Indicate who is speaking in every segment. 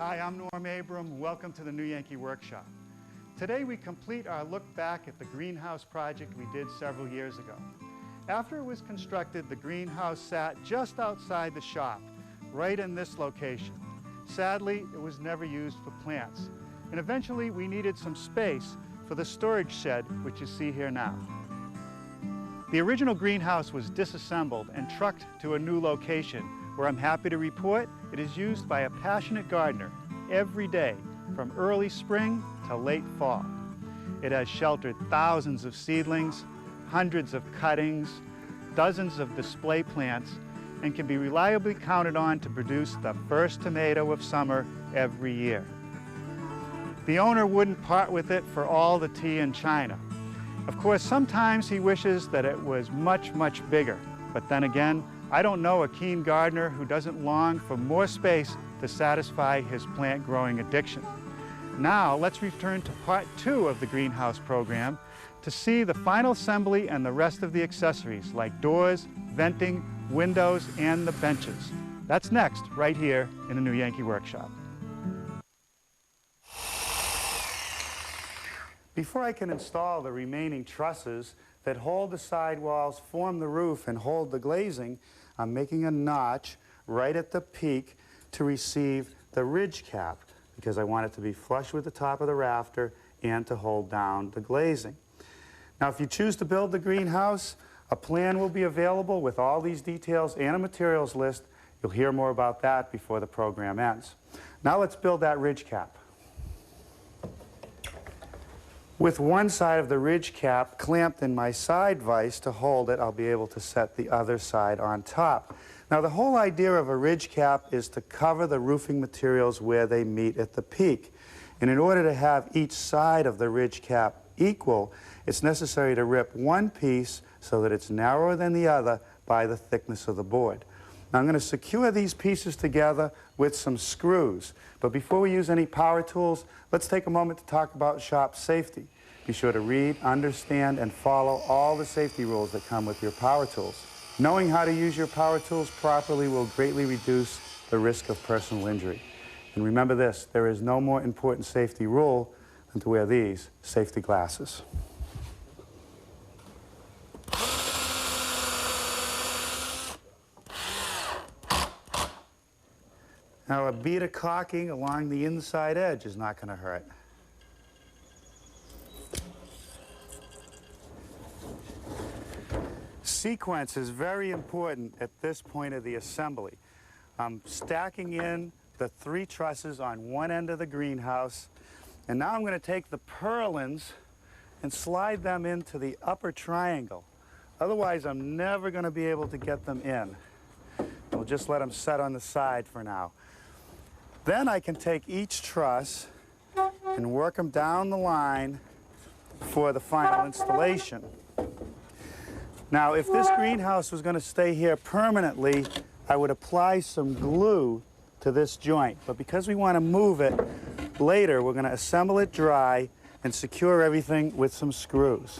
Speaker 1: Hi, I'm Norm Abram. Welcome to the new Yankee Workshop. Today we complete our look back at the greenhouse project we did several years ago. After it was constructed, the greenhouse sat just outside the shop, right in this location. Sadly, it was never used for plants, and eventually we needed some space for the storage shed, which you see here now. The original greenhouse was disassembled and trucked to a new location, where I'm happy to report it is used by a passionate gardener every day from early spring to late fall. It has sheltered thousands of seedlings, hundreds of cuttings, dozens of display plants, and can be reliably counted on to produce the first tomato of summer every year. The owner wouldn't part with it for all the tea in China. Of course, sometimes he wishes that it was much, much bigger, but then again, I don't know a keen gardener who doesn't long for more space to satisfy his plant growing addiction. Now, let's return to part 2 of the greenhouse program to see the final assembly and the rest of the accessories like doors, venting, windows, and the benches. That's next, right here in the new Yankee Workshop. Before I can install the remaining trusses that hold the sidewalls, form the roof, and hold the glazing, I'm making a notch right at the peak to receive the ridge cap because I want it to be flush with the top of the rafter and to hold down the glazing. Now, if you choose to build the greenhouse, a plan will be available with all these details and a materials list. You'll hear more about that before the program ends. Now let's build that ridge cap. With one side of the ridge cap clamped in my side vise to hold it, I'll be able to set the other side on top. Now, the whole idea of a ridge cap is to cover the roofing materials where they meet at the peak. And in order to have each side of the ridge cap equal, it's necessary to rip one piece so that it's narrower than the other by the thickness of the board. Now, I'm going to secure these pieces together with some screws. But before we use any power tools, let's take a moment to talk about shop safety. Be sure to read, understand, and follow all the safety rules that come with your power tools. Knowing how to use your power tools properly will greatly reduce the risk of personal injury. And remember this, there is no more important safety rule than to wear these safety glasses. Now, a bead of caulking along the inside edge is not going to hurt. Sequence is very important at this point of the assembly. I'm stacking in the 3 trusses on one end of the greenhouse, and now I'm going to take the purlins and slide them into the upper triangle. Otherwise, I'm never going to be able to get them in. We'll just let them set on the side for now. Then I can take each truss and work them down the line for the final installation. Now, if this greenhouse was going to stay here permanently, I would apply some glue to this joint. But because we want to move it later, we're going to assemble it dry and secure everything with some screws.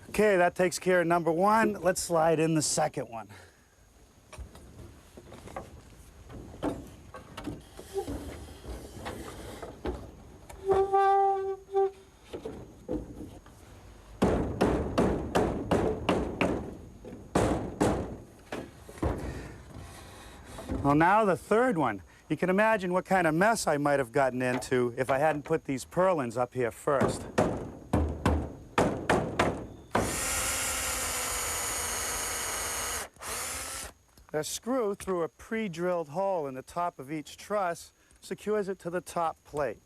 Speaker 1: Okay, that takes care of number 1. Let's slide in the second one. Well, now the third one. You can imagine what kind of mess I might have gotten into if I hadn't put these purlins up here first. A screw through a pre-drilled hole in the top of each truss secures it to the top plate.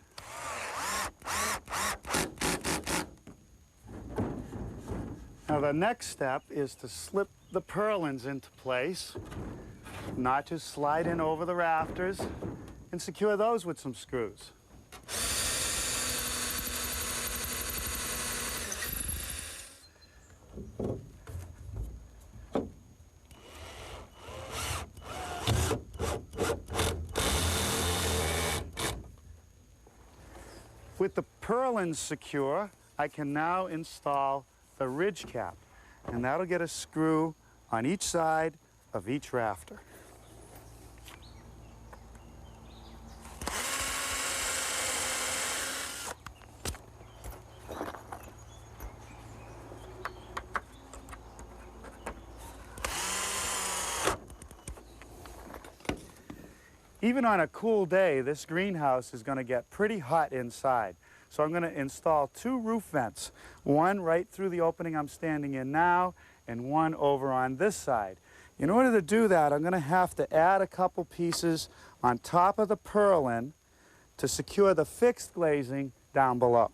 Speaker 1: Now the next step is to slip the purlins into place. Notches slide in over the rafters and secure those with some screws. With the purlins secure, I can now install the ridge cap, and that'll get a screw on each side of each rafter. Even on a cool day, this greenhouse is going to get pretty hot inside. So I'm going to install 2 roof vents, one right through the opening I'm standing in now, and one over on this side. In order to do that, I'm going to have to add a couple pieces on top of the purlin to secure the fixed glazing down below.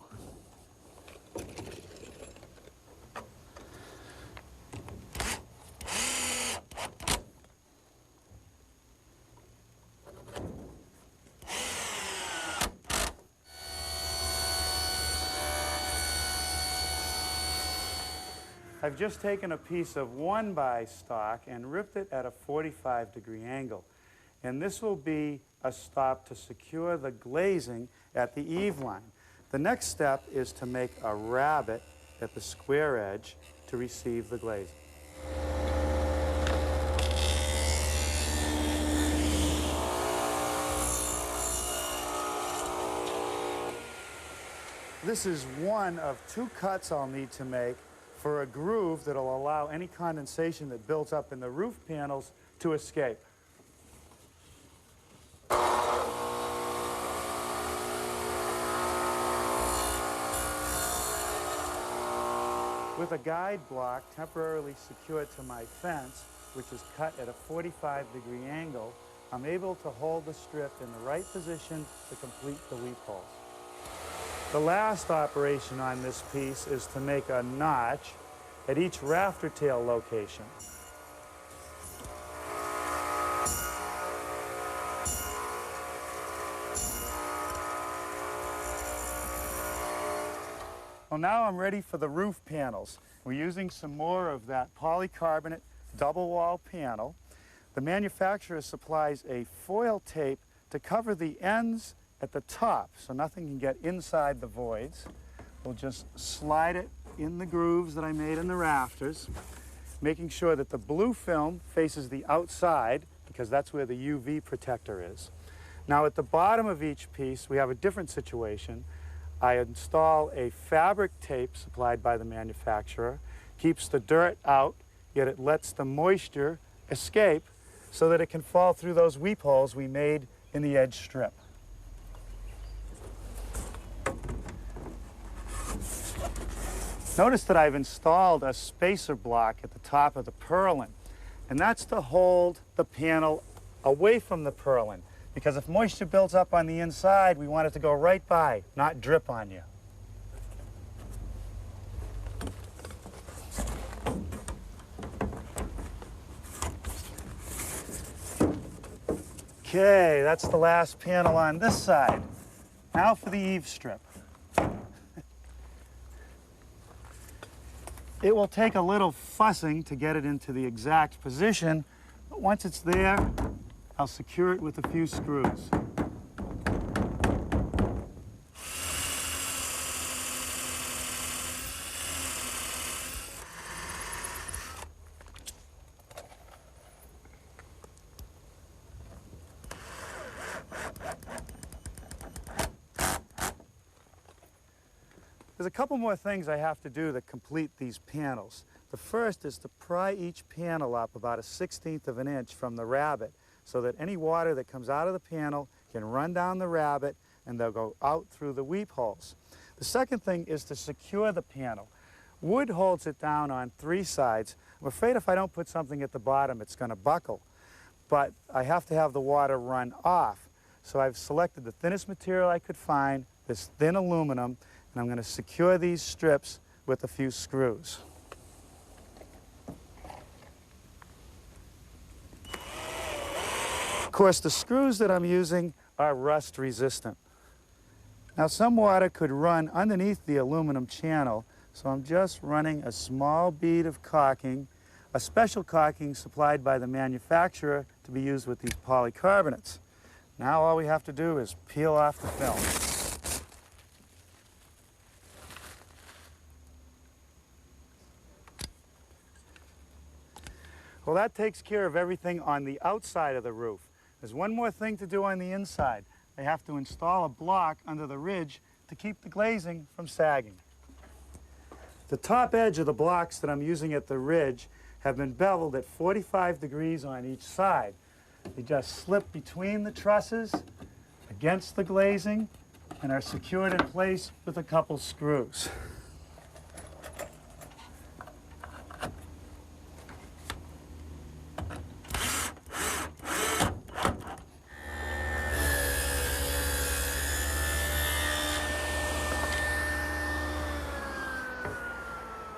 Speaker 1: I've just taken a piece of 1x stock and ripped it at a 45-degree angle. And this will be a stop to secure the glazing at the eave line. The next step is to make a rabbet at the square edge to receive the glazing. This is one of 2 cuts I'll need to make for a groove that'll allow any condensation that builds up in the roof panels to escape. With a guide block temporarily secured to my fence, which is cut at a 45-degree angle, I'm able to hold the strip in the right position to complete the weep holes. The last operation on this piece is to make a notch at each rafter tail location. Well, now I'm ready for the roof panels. We're using some more of that polycarbonate double wall panel. The manufacturer supplies a foil tape to cover the ends at the top so nothing can get inside the voids. We'll just slide it in the grooves that I made in the rafters, making sure that the blue film faces the outside because that's where the UV protector is. Now at the bottom of each piece we have a different situation. I install a fabric tape supplied by the manufacturer, keeps the dirt out, yet it lets the moisture escape so that it can fall through those weep holes we made in the edge strip. Notice that I've installed a spacer block at the top of the purlin, and that's to hold the panel away from the purlin, because if moisture builds up on the inside, we want it to go right by, not drip on you. Okay, that's the last panel on this side. Now for the eave strip. It will take a little fussing to get it into the exact position, but once it's there, I'll secure it with a few screws. There's a couple more things I have to do to complete these panels. The first is to pry each panel up about 1/16 of an inch from the rabbet so that any water that comes out of the panel can run down the rabbet and they'll go out through the weep holes. The second thing is to secure the panel. Wood holds it down on 3 sides. I'm afraid if I don't put something at the bottom it's going to buckle, but I have to have the water run off. So I've selected the thinnest material I could find, this thin aluminum, and I'm going to secure these strips with a few screws. Of course, the screws that I'm using are rust resistant. Now, some water could run underneath the aluminum channel, so I'm just running a small bead of caulking, a special caulking supplied by the manufacturer to be used with these polycarbonates. Now all we have to do is peel off the film. Well, that takes care of everything on the outside of the roof. There's one more thing to do on the inside. I have to install a block under the ridge to keep the glazing from sagging. The top edge of the blocks that I'm using at the ridge have been beveled at 45 degrees on each side. They just slip between the trusses against the glazing and are secured in place with a couple screws.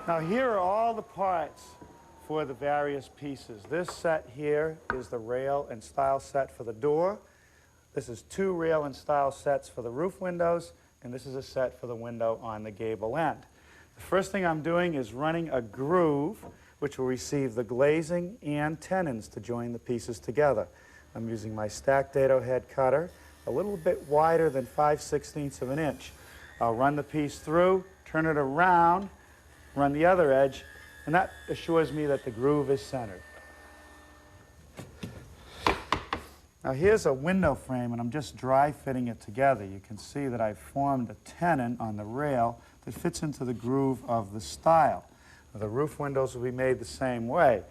Speaker 1: Now here are all the parts for the various pieces. This set here is the rail and stile set for the door. This is 2 rail and stile sets for the roof windows, and this is a set for the window on the gable end. The first thing I'm doing is running a groove which will receive the glazing and tenons to join the pieces together. I'm using my stack dado head cutter, a little bit wider than 5/16 of an inch. I'll run the piece through, turn it around, run the other edge, and that assures me that the groove is centered. Now here's a window frame, and I'm just dry fitting it together. You can see that I've formed a tenon on the rail that fits into the groove of the stile. The roof windows will be made the same way.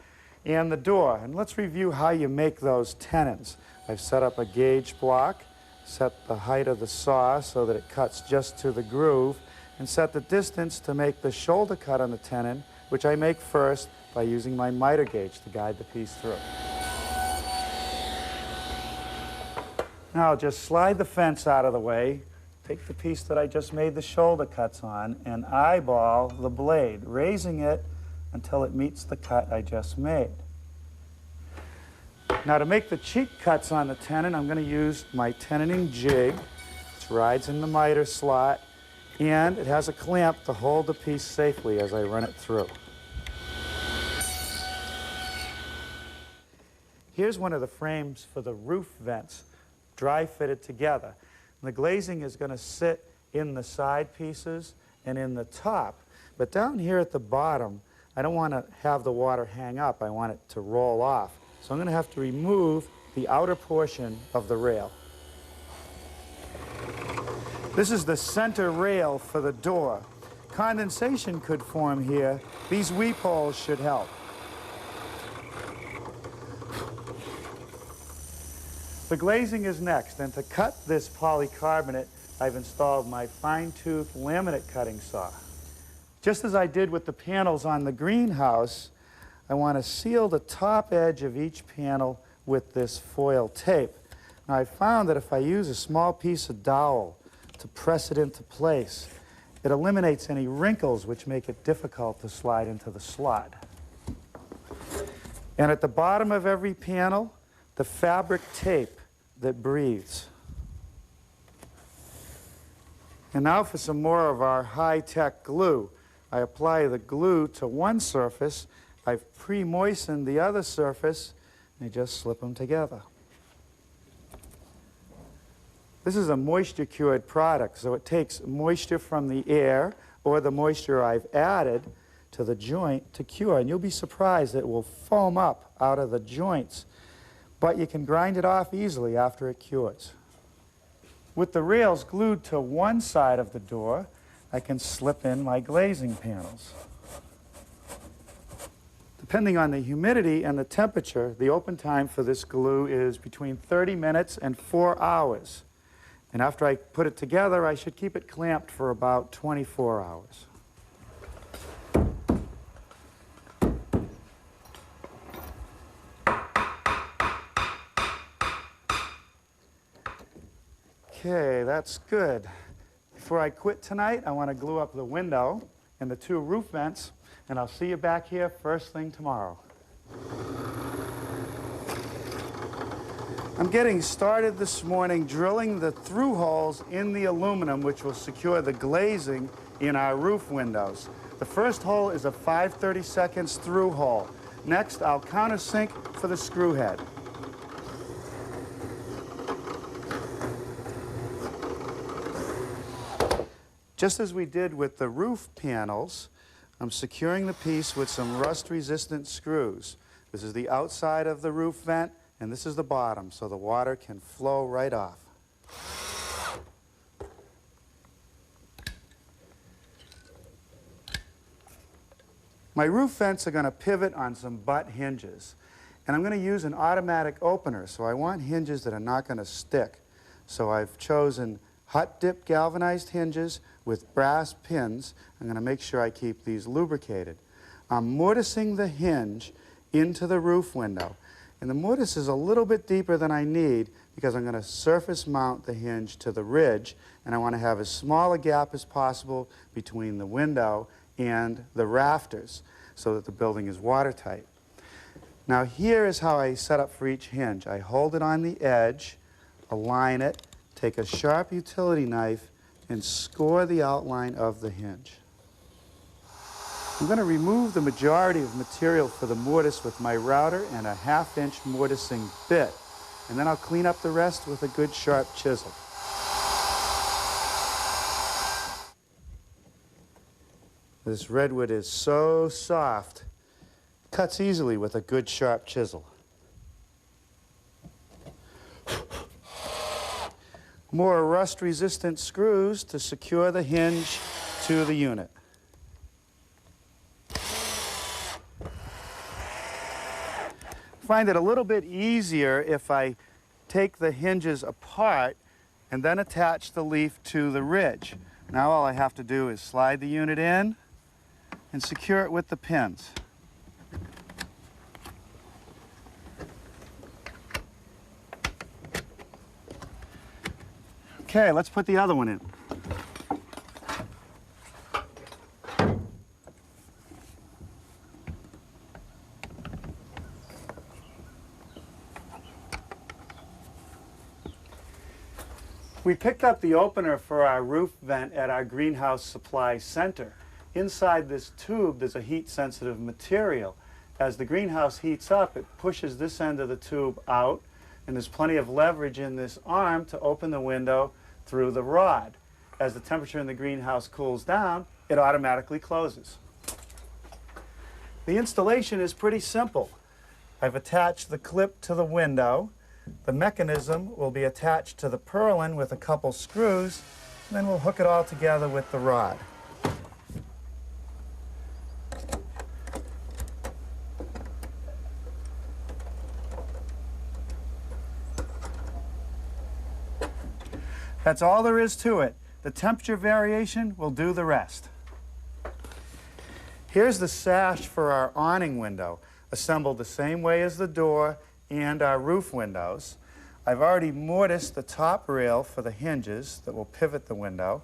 Speaker 1: And the door, and let's review how you make those tenons. I've set up a gauge block, set the height of the saw so that it cuts just to the groove, and set the distance to make the shoulder cut on the tenon, which I make first by using my miter gauge to guide the piece through. Now I'll just slide the fence out of the way, take the piece that I just made the shoulder cuts on, and eyeball the blade, raising it until it meets the cut I just made. Now to make the cheek cuts on the tenon, I'm going to use my tenoning jig, which rides in the miter slot, and it has a clamp to hold the piece safely as I run it through. Here's one of the frames for the roof vents, dry fitted together. And the glazing is going to sit in the side pieces and in the top. But down here at the bottom, I don't want to have the water hang up. I want it to roll off. So I'm going to have to remove the outer portion of the rail. This is the center rail for the door. Condensation could form here. These weep holes should help. The glazing is next, and to cut this polycarbonate, I've installed my fine-tooth laminate cutting saw. Just as I did with the panels on the greenhouse, I want to seal the top edge of each panel with this foil tape. Now I found that if I use a small piece of dowel to press it into place, it eliminates any wrinkles which make it difficult to slide into the slot. And at the bottom of every panel, the fabric tape that breathes. And now for some more of our high-tech glue. I apply the glue to one surface, I've pre-moistened the other surface, and I just slip them together. This is a moisture-cured product, so it takes moisture from the air or the moisture I've added to the joint to cure. And you'll be surprised that it will foam up out of the joints, but you can grind it off easily after it cures. With the rails glued to one side of the door, I can slip in my glazing panels. Depending on the humidity and the temperature, the open time for this glue is between 30 minutes and 4 hours. And after I put it together, I should keep it clamped for about 24 hours. Okay, that's good. Before I quit tonight, I want to glue up the window and the 2 roof vents, and I'll see you back here first thing tomorrow. I'm getting started this morning drilling the through holes in the aluminum which will secure the glazing in our roof windows. The first hole is a 5/32 through hole. Next, I'll countersink for the screw head. Just as we did with the roof panels, I'm securing the piece with some rust-resistant screws. This is the outside of the roof vent, and this is the bottom, so the water can flow right off. My roof vents are going to pivot on some butt hinges. And I'm going to use an automatic opener, so I want hinges that are not going to stick. So I've chosen hot dip galvanized hinges with brass pins. I'm going to make sure I keep these lubricated. I'm mortising the hinge into the roof window. And the mortise is a little bit deeper than I need because I'm going to surface mount the hinge to the ridge, and I want to have as small a gap as possible between the window and the rafters so that the building is watertight. Now here is how I set up for each hinge. I hold it on the edge, align it, take a sharp utility knife, and score the outline of the hinge. I'm going to remove the majority of material for the mortise with my router and a 1/2-inch mortising bit, and then I'll clean up the rest with a good sharp chisel. This redwood is so soft, cuts easily with a good sharp chisel. More rust-resistant screws to secure the hinge to the unit. Find it a little bit easier if I take the hinges apart and then attach the leaf to the ridge. Now all I have to do is slide the unit in and secure it with the pins. Okay, let's put the other one in. We picked up the opener for our roof vent at our greenhouse supply center. Inside this tube, there's a heat-sensitive material. As the greenhouse heats up, it pushes this end of the tube out, and there's plenty of leverage in this arm to open the window through the rod. As the temperature in the greenhouse cools down, it automatically closes. The installation is pretty simple. I've attached the clip to the window. The mechanism will be attached to the purlin with a couple screws, and then we'll hook it all together with the rod. That's all there is to it. The temperature variation will do the rest. Here's the sash for our awning window, assembled the same way as the door and our roof windows. I've already mortised the top rail for the hinges that will pivot the window.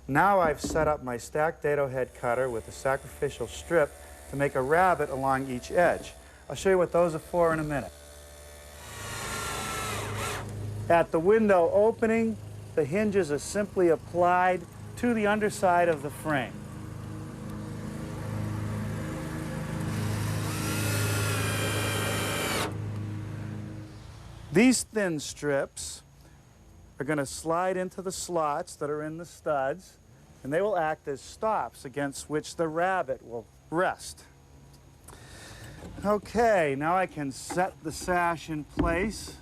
Speaker 1: Now I've set up my stacked dado head cutter with a sacrificial strip to make a rabbet along each edge. I'll show you what those are for in a minute. At the window opening, the hinges are simply applied to the underside of the frame. These thin strips are going to slide into the slots that are in the studs, and they will act as stops against which the rabbet will rest. Okay, now I can set the sash in place,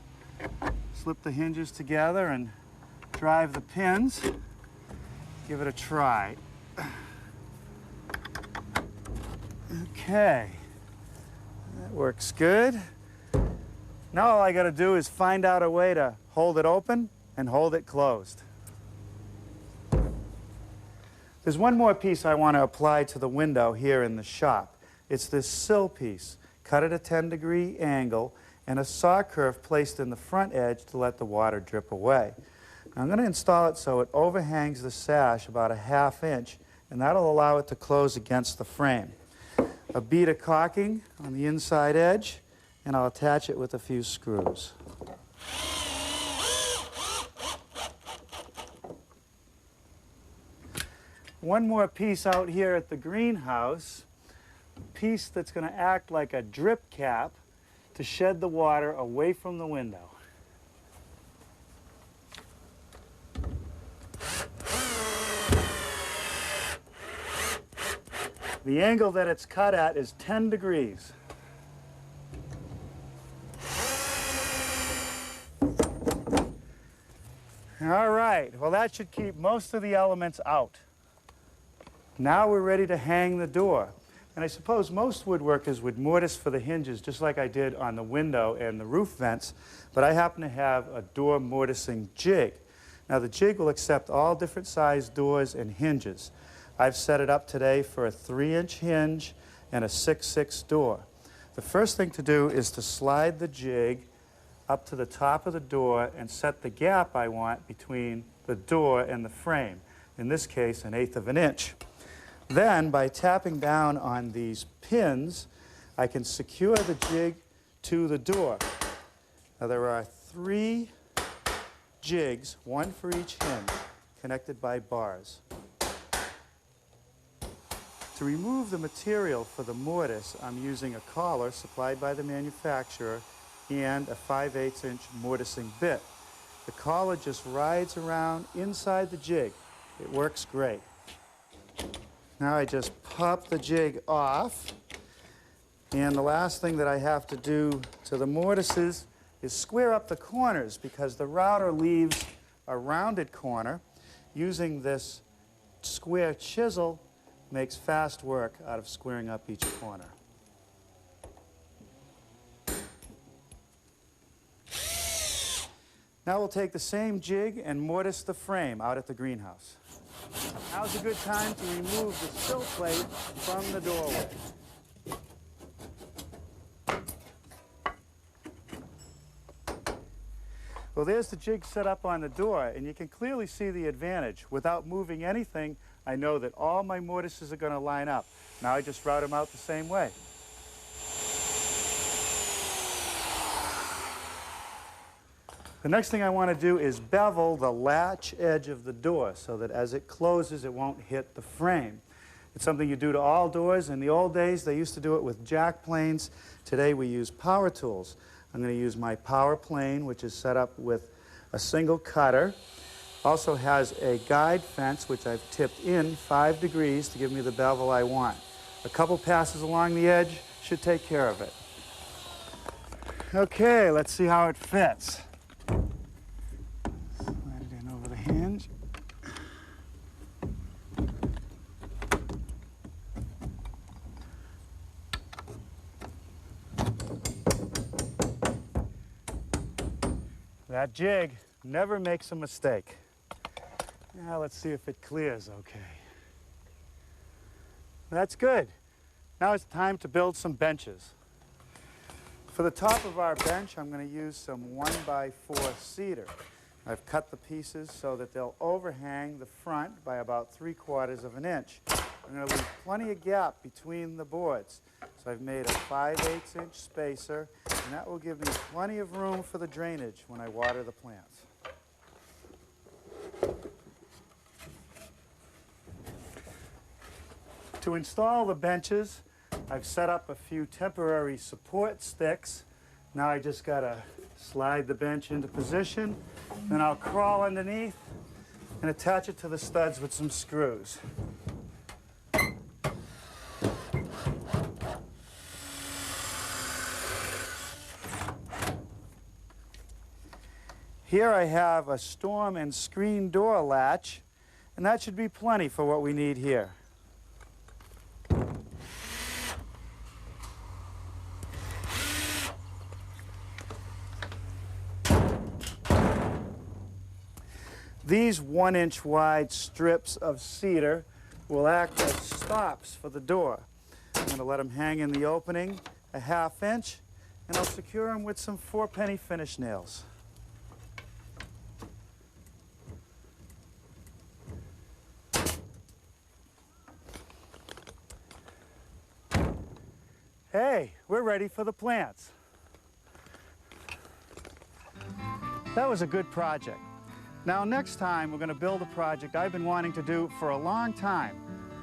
Speaker 1: slip the hinges together, and drive the pins. Give it a try. Okay, that works good. Now all I got to do is find out a way to hold it open and hold it closed. There's one more piece I want to apply to the window here in the shop. It's this sill piece, cut at a 10-degree angle, and a saw curve placed in the front edge to let the water drip away. Now I'm going to install it so it overhangs the sash about a 1/2 inch, and that'll allow it to close against the frame. A bead of caulking on the inside edge, and I'll attach it with a few screws. One more piece out here at the greenhouse, a piece that's going to act like a drip cap to shed the water away from the window. The angle that it's cut at is 10 degrees. All right, well that should keep most of the elements out. Now we're ready to hang the door. And I suppose most woodworkers would mortise for the hinges just like I did on the window and the roof vents, but I happen to have a door mortising jig. Now the jig will accept all different size doors and hinges. I've set it up today for a 3-inch hinge and a 6/6 door. The first thing to do is to slide the jig up to the top of the door and set the gap I want between the door and the frame. In this case, 1/8 of an inch. Then, by tapping down on these pins, I can secure the jig to the door. Now there are 3 jigs, 1 for each hinge, connected by bars. To remove the material for the mortise, I'm using a collar supplied by the manufacturer and a 5/8 inch mortising bit. The collar just rides around inside the jig. It works great. Now I just pop the jig off, and the last thing that I have to do to the mortises is square up the corners because the router leaves a rounded corner. Using this square chisel makes fast work out of squaring up each corner. Now we'll take the same jig and mortise the frame out at the greenhouse. Now's a good time to remove the sill plate from the doorway. Well, there's the jig set up on the door, and you can clearly see the advantage. Without moving anything, I know that all my mortises are going to line up. Now I just route them out the same way. The next thing I want to do is bevel the latch edge of the door so that as it closes, it won't hit the frame. It's something you do to all doors. In the old days, they used to do it with jack planes. Today, we use power tools. I'm going to use my power plane, which is set up with a single cutter. Also has a guide fence, which I've tipped in 5 degrees to give me the bevel I want. A couple passes along the edge should take care of it. Okay, let's see how it fits. Slide it in over the hinge. That jig never makes a mistake. Now let's see if it clears okay. That's good. Now it's time to build some benches. For the top of our bench, I'm going to use some 1x4 cedar. I've cut the pieces so that they'll overhang the front by about 3/4 of an inch. I'm going to leave plenty of gap between the boards. So I've made a 5/8 inch spacer, and that will give me plenty of room for the drainage when I water the plants. To install the benches, I've set up a few temporary support sticks. Now I just got to slide the bench into position, then I'll crawl underneath and attach it to the studs with some screws. Here I have a storm and screen door latch, and that should be plenty for what we need here. These 1-inch wide strips of cedar will act as stops for the door. I'm going to let them hang in the opening a 1/2 inch, and I'll secure them with some 4-penny finish nails. Hey, we're ready for the plants. That was a good project. Now next time we're going to build a project I've been wanting to do for a long time.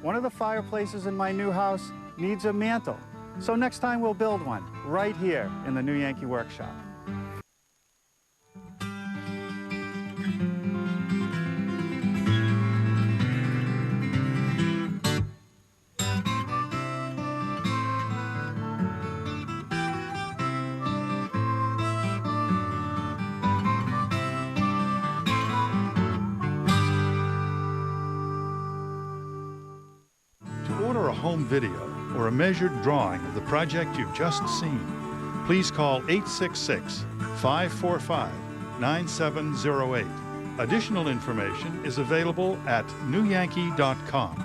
Speaker 1: One of the fireplaces in my new house needs a mantle. So next time we'll build one right here in the new Yankee Workshop. order a home video or a measured drawing of the project you've just seen, please call 866-545-9708. Additional information is available at newyankee.com.